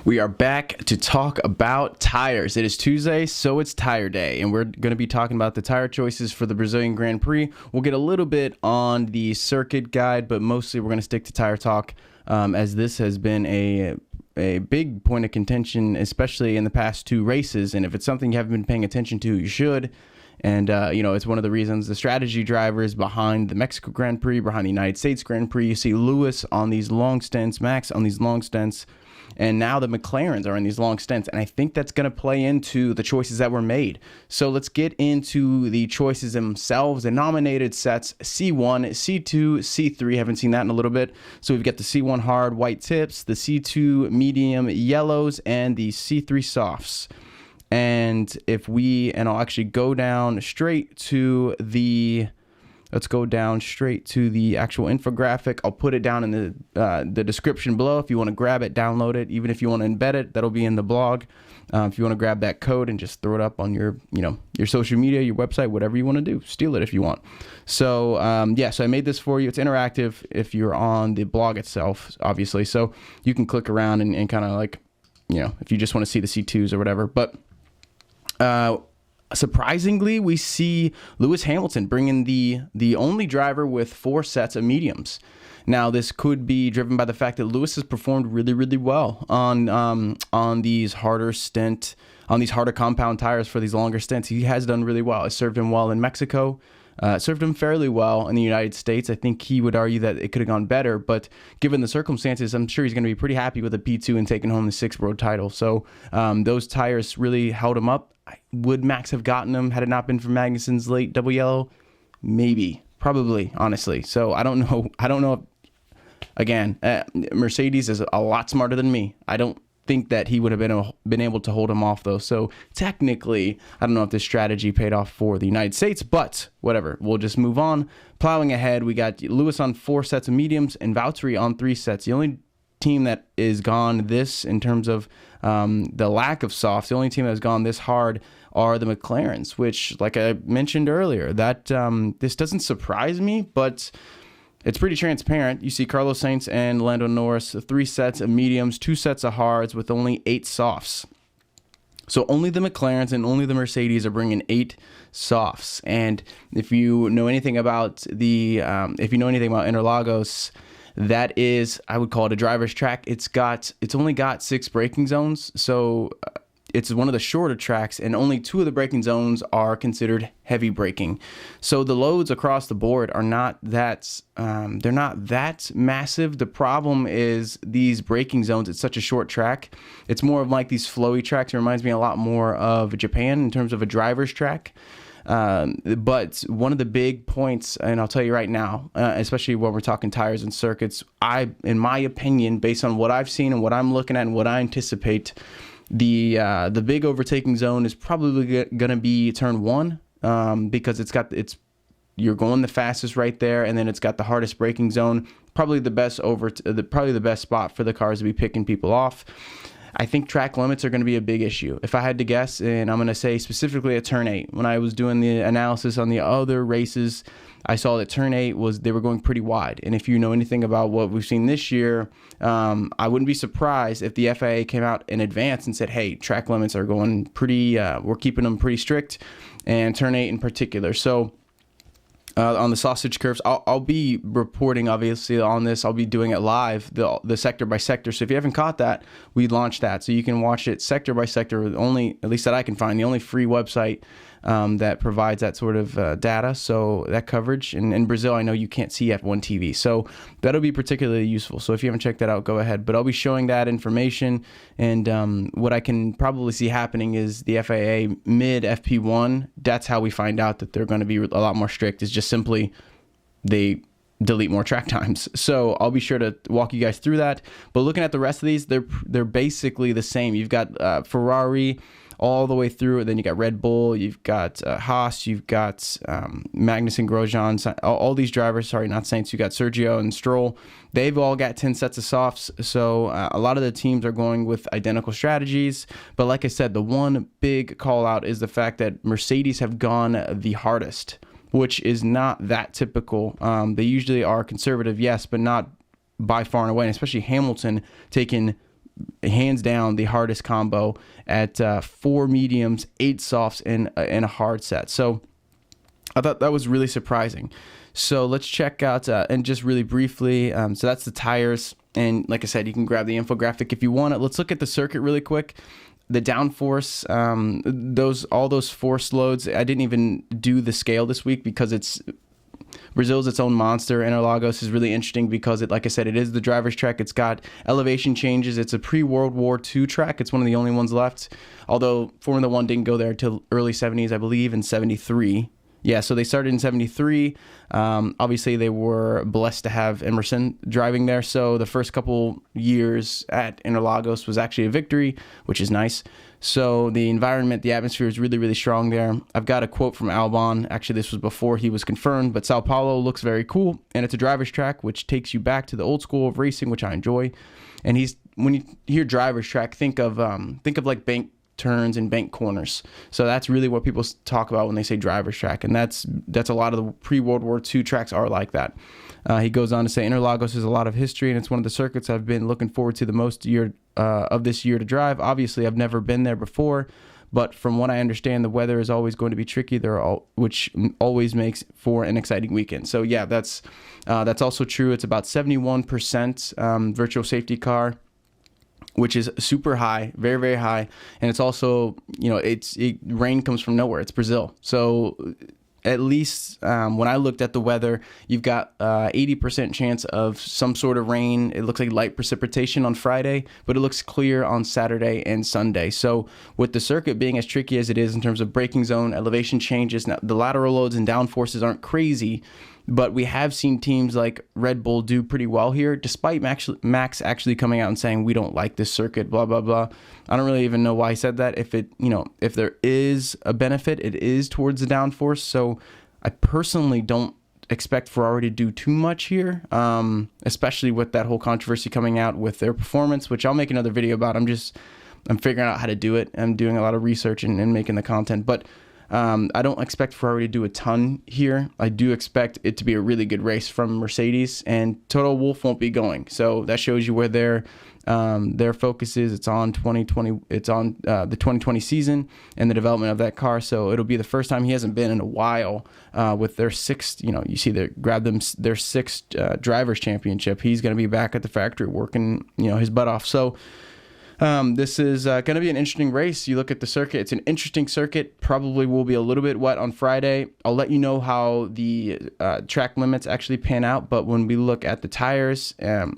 We are back to talk about tires. It is Tuesday, so it's tire day, and we're going to be talking about the tire choices for the Brazilian Grand Prix. We'll get a little bit on the circuit guide, but mostly we're going to stick to tire talk, as this has been a big point of contention, especially in the past two races. And if it's something you haven't been paying attention to, you should. And, it's one of the reasons the strategy drivers behind the Mexico Grand Prix, behind the United States Grand Prix. You see Lewis on these long stints, Max on these long stints. And now the McLarens are in these long stints, and I think that's going to play into the choices that were made. So let's get into the choices themselves. The nominated sets: C1, C2, C3. Haven't seen that in a little bit. So we've got the C1 hard white tips, the C2 medium yellows, and the C3 softs. And I'll actually go down straight to the... Let's go down straight to the actual infographic. I'll put it down in the description below if you want to grab it, download it. Even if you want to embed it, that'll be in the blog. If you want to grab that code and just throw it up on your social media, your website, whatever you want to do, steal it if you want. So so I made this for you. It's interactive if you're on the blog itself, obviously. So you can click around and kind of if you just want to see the C2s or whatever. But surprisingly, we see Lewis Hamilton bringing the only driver with 4 sets of mediums. Now, this could be driven by the fact that Lewis has performed really, really well on these harder compound tires for these longer stints. He has done really well. It served him well in Mexico. Served him fairly well in the United States. I think he would argue that it could have gone better, but given the circumstances, I'm sure he's going to be pretty happy with a P2 and taking home the 6th world title. So those tires really held him up. Would Max have gotten them had it not been for Magnussen's late double yellow? Maybe, probably, honestly. So I don't know. Again, Mercedes is a lot smarter than me. I don't think that he would have been able to hold him off, though. So technically, I don't know if this strategy paid off for the United States, but whatever. We'll just move on. Plowing ahead, we got Lewis on 4 sets of mediums and Valtteri on 3 sets. The only team that is gone this in terms of the lack of softs, the only team that has gone this hard are the McLarens, which, like I mentioned earlier, that this doesn't surprise me, but it's pretty transparent. You see Carlos Sainz and Lando Norris, 3 sets of mediums, 2 sets of hards with only 8 softs. So only the McLarens and only the Mercedes are bringing 8 softs. And if you know anything about Interlagos, that is, I would call it a driver's track. It's only got 6 braking zones, so it's one of the shorter tracks, and only 2 of the braking zones are considered heavy braking. So the loads across the board are not that they're not that massive. The problem is these braking zones. It's such a short track. It's more of like these flowy tracks. It reminds me a lot more of Japan in terms of a driver's track. But one of the big points, and I'll tell you right now, especially when we're talking tires and circuits, in my opinion, based on what I've seen and what I'm looking at and what I anticipate, the big overtaking zone is probably going to be turn 1, because you're going the fastest right there, and then it's got the hardest braking zone, probably the best spot for the cars to be picking people off. I think track limits are going to be a big issue. If I had to guess, and I'm going to say specifically at turn 8, when I was doing the analysis on the other races, I saw that turn 8 they were going pretty wide. And if you know anything about what we've seen this year, I wouldn't be surprised if the FIA came out in advance and said, hey, track limits are going we're keeping them pretty strict, and turn 8 in particular. So on the sausage curves, I'll be reporting obviously on this. I'll be doing it live, the sector by sector. So if you haven't caught that, we launched that, so you can watch it sector by sector. At least that I can find, the only free website that provides that sort of data. So that coverage, and in Brazil, I know you can't see F1 TV, so that'll be particularly useful. So if you haven't checked that out, go ahead. But I'll be showing that information, and what I can probably see happening is the FIA mid FP1. That's how we find out that they're going to be a lot more strict. Is just simply they delete more track times. So I'll be sure to walk you guys through that. But looking at the rest of these, they're basically the same. You've got Ferrari all the way through, and then you got Red Bull, you've got Haas, you've got Magnussen, Grosjean, all these drivers, sorry, not Saints, you got Sergio and Stroll. They've all got 10 sets of softs, so a lot of the teams are going with identical strategies. But like I said, the one big call out is the fact that Mercedes have gone the hardest, which is not that typical. They usually are conservative, yes, but not by far and away, and especially Hamilton taking hands down the hardest combo at 4 mediums, 8 softs in a hard set. So I thought that was really surprising. So let's check out, and just really briefly, so that's the tires. And like I said, you can grab the infographic if you want it. Let's look at the circuit really quick. The downforce, all those force loads, I didn't even do the scale this week because Brazil's its own monster. Interlagos is really interesting because like I said, it is the driver's track. It's got elevation changes. It's a pre-World War II track. It's one of the only ones left. Although Formula One didn't go there until early 70s, I believe, in 73. Yeah, so they started in 73. Obviously, they were blessed to have Emerson driving there. So the first couple years at Interlagos was actually a victory, which is nice. So the environment, the atmosphere is really, really strong there. I've got a quote from Albon. Actually, this was before he was confirmed, but Sao Paulo looks very cool. And it's a driver's track, which takes you back to the old school of racing, which I enjoy. And when you hear driver's track, think of like bank turns and bank corners. So that's really what people talk about when they say driver's track, and that's a lot of the pre-World War II tracks are like that. He goes on to say Interlagos has a lot of history, and it's one of the circuits I've been looking forward to the most of this year to drive. Obviously, I've never been there before, but from what I understand, the weather is always going to be tricky which always makes for an exciting weekend. So yeah, that's also true. It's about 71% virtual safety car, which is super high, very, very high. And it's also, rain comes from nowhere. It's Brazil. So at least when I looked at the weather, you've got 80% chance of some sort of rain. It looks like light precipitation on Friday, but it looks clear on Saturday and Sunday. So with the circuit being as tricky as it is in terms of braking zone, elevation changes, now the lateral loads and downforces aren't crazy, but we have seen teams like Red Bull do pretty well here, despite Max actually coming out and saying, we don't like this circuit, blah, blah, blah. I don't really even know why he said that. If there is a benefit, it is towards the downforce. So I personally don't expect Ferrari to do too much here, especially with that whole controversy coming out with their performance, which I'll make another video about. I'm figuring out how to do it. I'm doing a lot of research and making the content, but I don't expect Ferrari to do a ton here. I do expect it to be a really good race from Mercedes, and Toto Wolff won't be going. So that shows you where their focus is. It's on 2020. It's on the 2020 season and the development of that car. So it'll be the first time he hasn't been in a while with their sixth. You see their sixth drivers championship. He's going to be back at the factory working his butt off. So. This is going to be an interesting race. You look at the circuit, it's an interesting circuit. Probably will be a little bit wet on Friday. I'll let you know how the track limits actually pan out. But when we look at the tires, now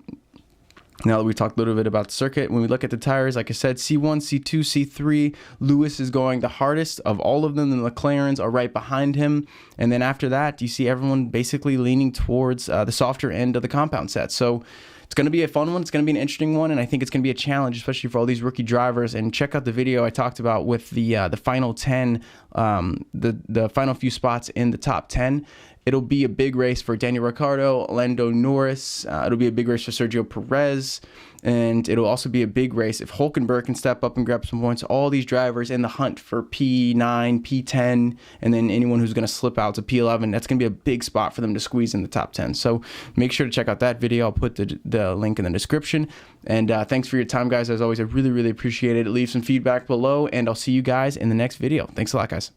that we talked a little bit about the circuit, when we look at the tires, like I said, C1, C2, C3, Lewis is going the hardest of all of them. The McLarens are right behind him. And then after that, you see everyone basically leaning towards the softer end of the compound set. So it's going to be a fun one. It's going to be an interesting one, and I think it's going to be a challenge, especially for all these rookie drivers. And check out the video I talked about with the final 10, the final few spots in the top 10. It'll be a big race for Daniel Ricciardo, Lando Norris. It'll be a big race for Sergio Perez. And it'll also be a big race if Hülkenberg can step up and grab some points. All these drivers in the hunt for P9, P10, and then anyone who's going to slip out to P11. That's going to be a big spot for them to squeeze in the top 10. So make sure to check out that video. I'll put the link in the description. And thanks for your time, guys. As always, I really, really appreciate it. Leave some feedback below, and I'll see you guys in the next video. Thanks a lot, guys.